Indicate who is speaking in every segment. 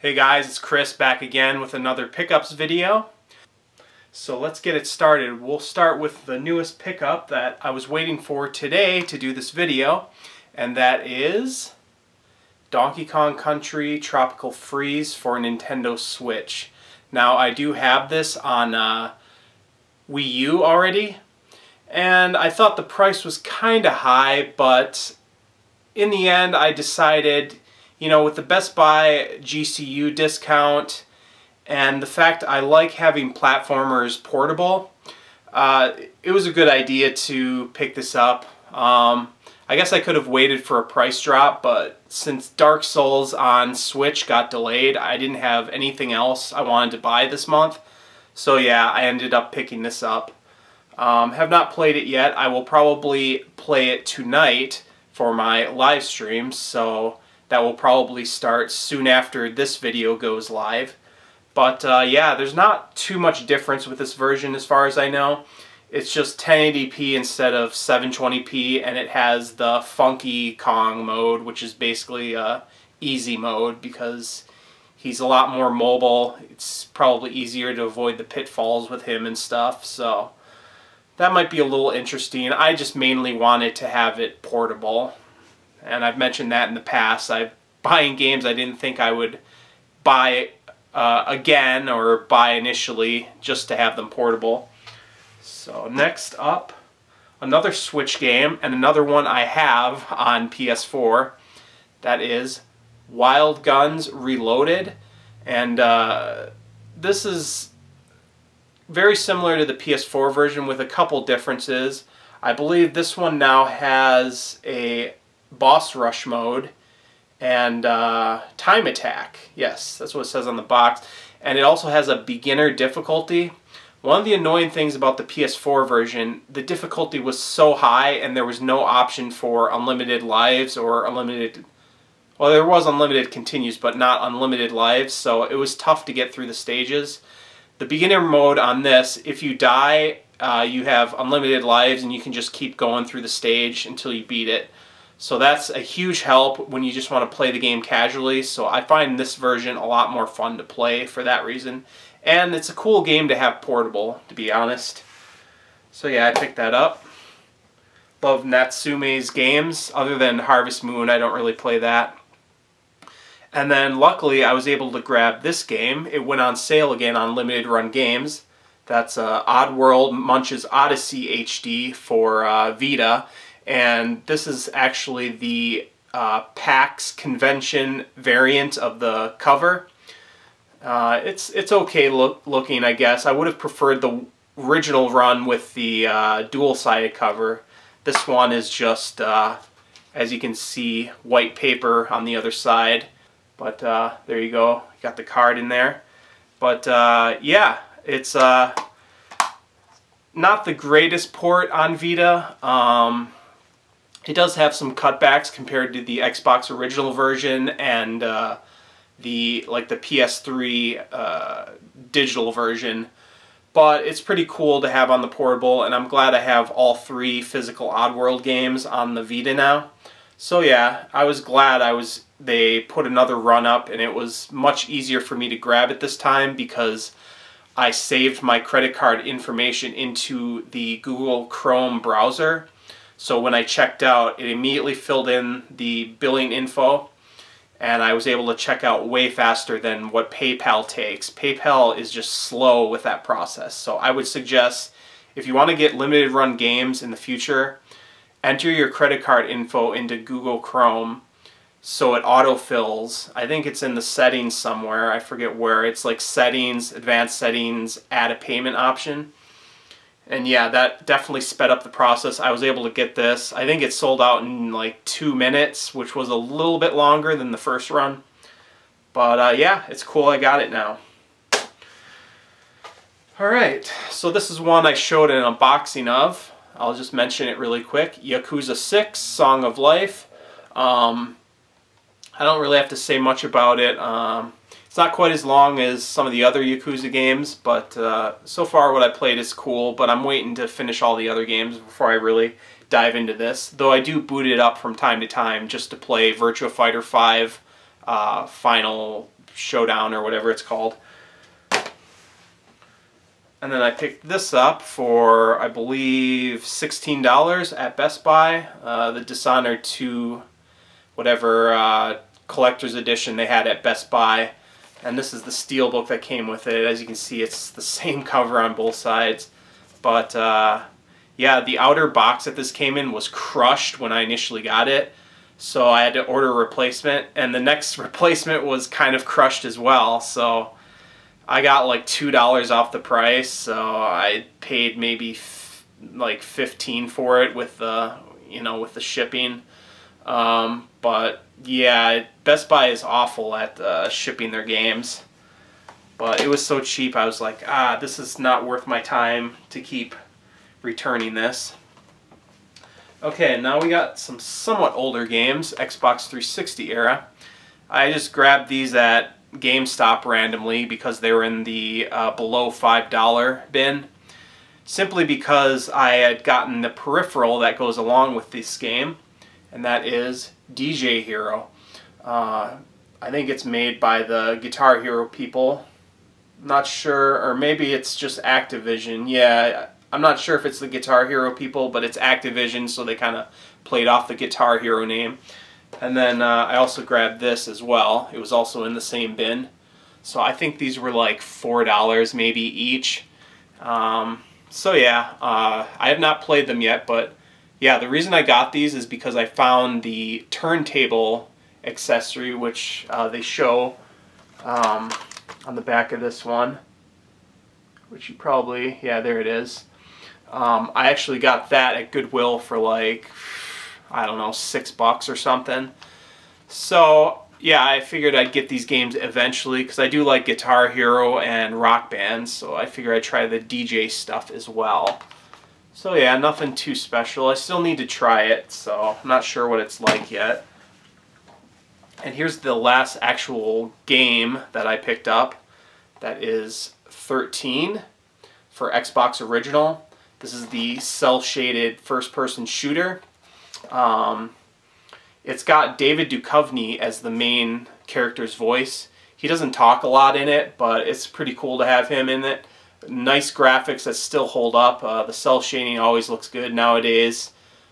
Speaker 1: Hey guys, it's Chris back again with another pickups video. So let's get it started. We'll start with the newest pickup that I was waiting for today to do this video, and that is Donkey Kong Country Tropical Freeze for Nintendo Switch. Now I do have this on Wii U already, and I thought the price was kinda high, but in the end I decided, you know, with the Best Buy GCU discount and the fact I like having platformers portable, it was a good idea to pick this up. I guess I could have waited for a price drop, but since Dark Souls on Switch got delayed, I didn't have anything else I wanted to buy this month. So yeah, I ended up picking this up. Have not played it yet. I will probably play it tonight for my live stream, so that will probably start soon after this video goes live. But yeah, there's not too much difference with this version as far as I know. It's just 1080p instead of 720p, and it has the Funky Kong mode, which is basically easy mode because he's a lot more mobile. It's probably easier to avoid the pitfalls with him and stuff, so that might be a little interesting. I just mainly wanted to have it portable, and I've mentioned that in the past. I'm buying games I didn't think I would buy again or buy initially just to have them portable. So next up, another Switch game, and another one I have on PS4. That is Wild Guns Reloaded, and this is very similar to the PS4 version with a couple differences. I believe this one now has a boss rush mode and time attack. Yes, that's what it says on the box. And it also has a beginner difficulty. One of the annoying things about the PS4 version, the difficulty was so high and there was no option for unlimited lives or unlimited... Well, there was unlimited continues, but not unlimited lives, so it was tough to get through the stages. The beginner mode on this, if you die, you have unlimited lives and you can just keep going through the stage until you beat it. So that's a huge help when you just want to play the game casually. So I find this version a lot more fun to play for that reason. And it's a cool game to have portable, to be honest. So yeah, I picked that up. Love Natsume's games. Other than Harvest Moon, I don't really play that. And then luckily I was able to grab this game. It went on sale again on Limited Run Games. That's Oddworld Munch's Odyssey HD for Vita. And this is actually the PAX convention variant of the cover. It's okay looking, I guess. I would have preferred the original run with the dual-sided cover. This one is just, as you can see, white paper on the other side. But there you go, got the card in there. But yeah, it's not the greatest port on Vita. It does have some cutbacks compared to the Xbox original version and the PS3 digital version. But it's pretty cool to have on the portable, and I'm glad I have all 3 physical Oddworld games on the Vita now. So yeah, I was glad they put another run up, and it was much easier for me to grab it this time because I saved my credit card information into the Google Chrome browser. So when I checked out, it immediately filled in the billing info, and I was able to check out way faster than what PayPal takes. PayPal is just slow with that process. So I would suggest, if you want to get limited run games in the future, enter your credit card info into Google Chrome so it autofills. I think it's in the settings somewhere. I forget where. It's like settings, advanced settings, add a payment option. And yeah, that definitely sped up the process. I was able to get this. I think it sold out in like 2 minutes, which was a little bit longer than the first run. But yeah, it's cool I got it now. Alright, so this is one I showed an unboxing of. I'll just mention it really quick. Yakuza 6, Song of Life. I don't really have to say much about it. It's not quite as long as some of the other Yakuza games, but so far what I played is cool, but I'm waiting to finish all the other games before I really dive into this. Though I do boot it up from time to time just to play Virtua Fighter 5 Final Showdown or whatever it's called. And then I picked this up for, I believe, $16 at Best Buy. The Dishonored 2, whatever collector's edition they had at Best Buy. And this is the steelbook that came with it. As you can see, it's the same cover on both sides. But yeah, the outer box that this came in was crushed when I initially got it. So I had to order a replacement. And the next replacement was kind of crushed as well. So I got like $2 off the price, so I paid maybe like $15 for it with the, you know, with the shipping. But yeah, Best Buy is awful at shipping their games. But it was so cheap, I was like, this is not worth my time to keep returning this. Okay, now we got some somewhat older games, Xbox 360 era. I just grabbed these at GameStop randomly because they were in the below $5 bin, simply because I had gotten the peripheral that goes along with this game, and that is DJ Hero. I think it's made by the Guitar Hero people. Not sure, or maybe it's just Activision. Yeah, I'm not sure if it's the Guitar Hero people, but it's Activision, so they kind of played off the Guitar Hero name. And then I also grabbed this as well. It was also in the same bin. So I think these were like $4 maybe each. So yeah, I have not played them yet, but yeah, the reason I got these is because I found the turntable accessory, which they show on the back of this one, which you probably, yeah, there it is. I actually got that at Goodwill for like, I don't know, $6 or something. So yeah, I figured I'd get these games eventually because I do like Guitar Hero and Rock Band, so I figured I'd try the DJ stuff as well. So yeah, nothing too special. I still need to try it, so I'm not sure what it's like yet. And here's the last actual game that I picked up. That is 13 for Xbox Original. This is the cel-shaded first-person shooter. It's got David Duchovny as the main character's voice. He doesn't talk a lot in it, but it's pretty cool to have him in it. Nice graphics that still hold up. The cel shading always looks good nowadays.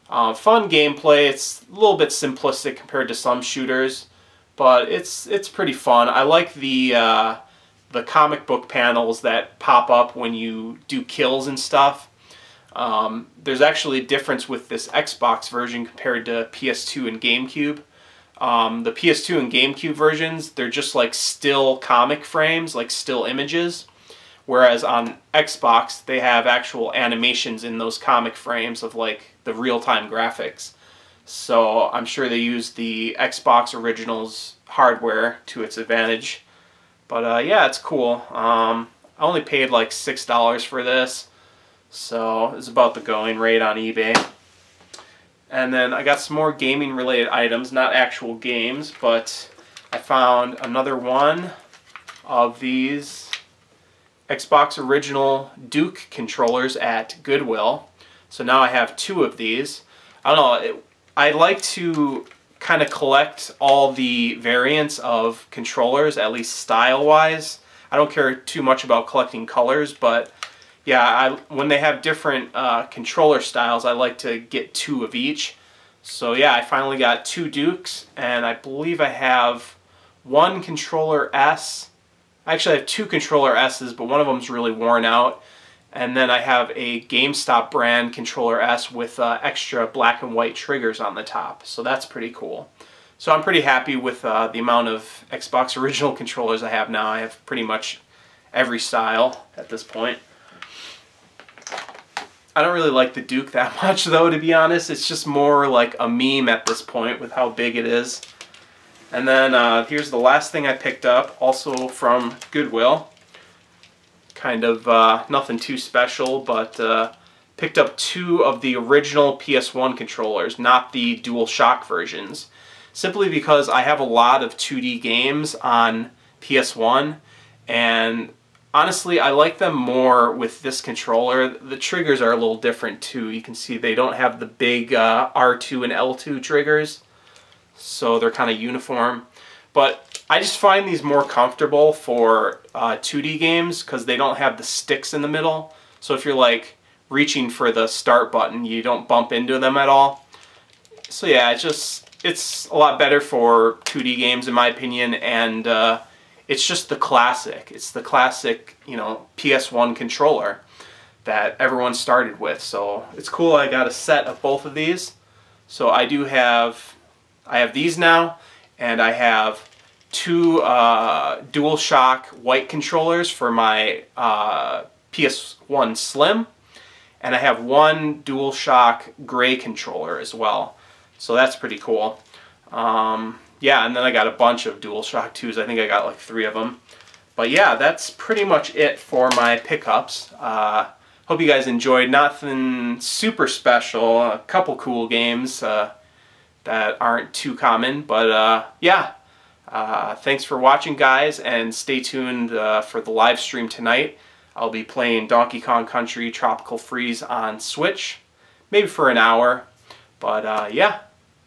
Speaker 1: Fun gameplay. It's a little bit simplistic compared to some shooters, but it's pretty fun. I like the comic book panels that pop up when you do kills and stuff. There's actually a difference with this Xbox version compared to PS2 and GameCube. The PS2 and GameCube versions, they're just like still comic frames, like still images. Whereas on Xbox, they have actual animations in those comic frames of like the real-time graphics. So I'm sure they use the Xbox Originals hardware to its advantage. But yeah, it's cool. I only paid like $6 for this. So it's about the going rate on eBay. And then I got some more gaming related items, not actual games, but I found another one of these Xbox Original Duke controllers at Goodwill. So now I have two of these. I don't know, I like to kind of collect all the variants of controllers, at least style-wise. I don't care too much about collecting colors, but yeah, when they have different controller styles, I like to get two of each. So yeah, I finally got two Dukes, and I believe I have one controller S. Actually, I have two controller S's, but one of them's really worn out. And then I have a GameStop brand controller S with extra black and white triggers on the top. So that's pretty cool. So I'm pretty happy with the amount of Xbox Original controllers I have now. I have pretty much every style at this point. I don't really like the Duke that much though, to be honest. It's just more like a meme at this point with how big it is. And then here's the last thing I picked up, also from Goodwill. Kind of nothing too special, but picked up two of the original PS1 controllers, not the DualShock versions. Simply because I have a lot of 2D games on PS1, and honestly, I like them more with this controller. The triggers are a little different too. You can see they don't have the big R2 and L2 triggers, so they're kind of uniform. But I just find these more comfortable for 2D games because they don't have the sticks in the middle. So if you're like reaching for the start button, you don't bump into them at all. So yeah, it's a lot better for 2D games in my opinion, and it's just the classic. It's the classic, you know, PS1 controller that everyone started with. So it's cool I got a set of both of these. So I have these now, and I have two DualShock white controllers for my PS1 Slim, and I have one DualShock gray controller as well. So that's pretty cool. Yeah, and then I got a bunch of DualShock 2s. I think I got like 3 of them. But yeah, that's pretty much it for my pickups. Hope you guys enjoyed. Nothing super special. A couple cool games that aren't too common. But yeah, thanks for watching, guys, and stay tuned for the live stream tonight. I'll be playing Donkey Kong Country Tropical Freeze on Switch, maybe for an hour. But yeah,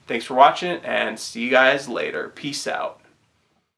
Speaker 1: thanks for watching, and see you guys later. Peace out.